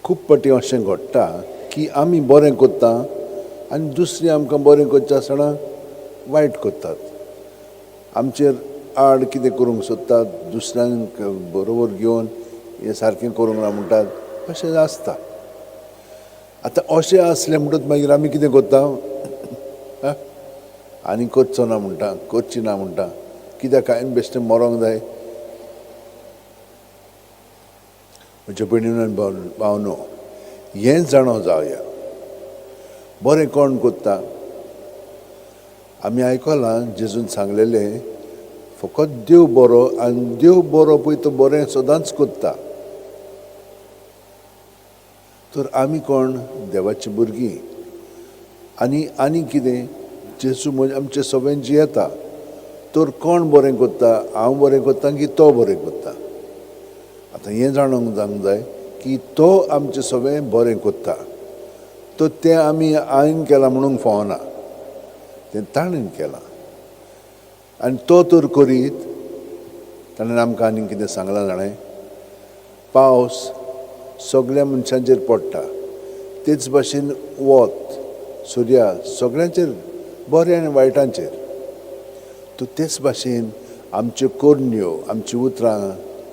खूब पाटी अशें घडटा की आमी बरें करता आनी दुसरीं आमकां बरें करचे आसतना वायट करतात. आमचेर आड कितें करूंक सोदतात, दुसऱ्यांक बरोबर घेवन हें सारकें करूंक ना म्हणटात, अशें आसता. आतां अशें आसलें म्हणटच मागीर आमी कितें करता, आनी करचो ना म्हणटा, करची ना म्हणटा, कित्याक हांवें बेश्टें मरोंक जाय. म्हज्या भयणीनो आनी भावनो, हें जाणो जावया. बरें कोण करता? आमी आयकलां जेजून सांगलेलें फकत देव बरो, आनी देव बरो पळय तो बरें सदांच करता. तर आमी कोण? देवाची भुरगीं. आनी कितें? जेजू म्हणजे आमचे सगळें जियेता. तर कोण बरें करता? हांव बरें करता की तो बरें करता? आतां हें जाणूंक जावंक जाय की तो आमचें सगळें बरें करता. तो तें आमी हांवें केलां म्हणूंक फावना, तें ताणें केलां. आनी तो तर करीत, ताणें आमकां आनीक कितें सांगलां जाणें? पावस सगळ्या मनशांचेर पडटा, तेच भाशेन वत, सुर्या सगळ्यांचेर, बऱ्या आनी वायटांचेर. तो तेच भाशेन आमच्यो करण्यो, आमचीं उतरां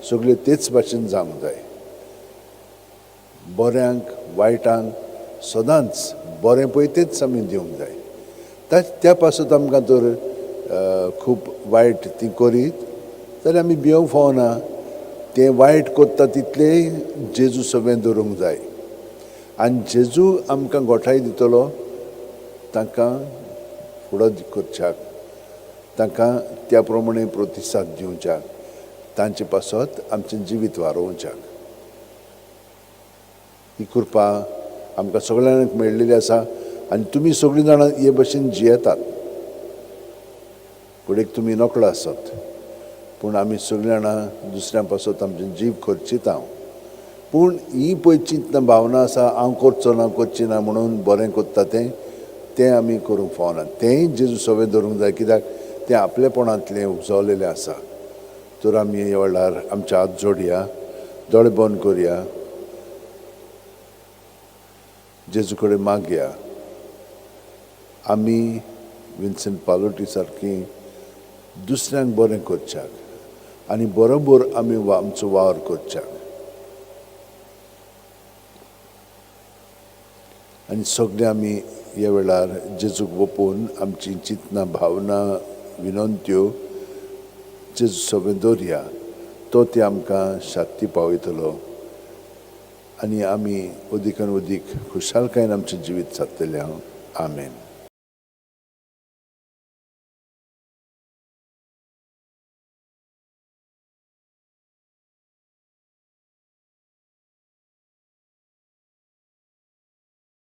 सगळ्यो तेच भाशेन जावंक जाय. बऱ्यांक वायटांक सदांच बरें पळय तेच आमी दिवंक जाय. त्या पासून आमकां तर खूब वायट ती करीत जाल्यार आमी भिवंक फावना. तें वायट करता तितलें जेजू सगळें धरूंक जाय. आनी जेजू आमकां घोटाय दितलो तांकां फुडो करच्याक, तांकां त्या प्रमाणे प्रतिसाद दिवच्याक, तांचे पासत आमचें जिवीत वाडोवच्याक. ही कृपा आमकां सगळ्यांक मेळिल्ली आसा. आनी तुमी सगळीं जाणां हे भशेन जियेतात. फुडें तुमी नकळो आसत, पूण आमी सगळीं जाणां दुसऱ्यां पासत आमचें जीव करचीत. पूण ही पळय चिंतना भावना आसा, हांव करची ना म्हणून बरें करता तें आमी करूंक फावना. तेंय जेजू सगळें धरूंक जाय, कित्याक तें आपलेपणांतलें उपजवलेलें आसा. तर आमी ह्या वेळार आमचे हात जोडया, दोळे बंद करया, जेजू कडेन मागया. आमी विन्सेंट पालोटी सारकीं दुसऱ्यांक बरें करच्याक आनी बरोबर आमी आमचो वावर करच्याक. आनी सगळे आमी ह्या वेळार जेजूक ओपून आमची चिंतना, भावना, विनंत्यो जेजू सगळें दवरया. तो ते आमकां शांती पावयतलो आनी आमी अदीक आनी अदीक खुशालकायेन आमचें जिवीत सारतलें. आमेन.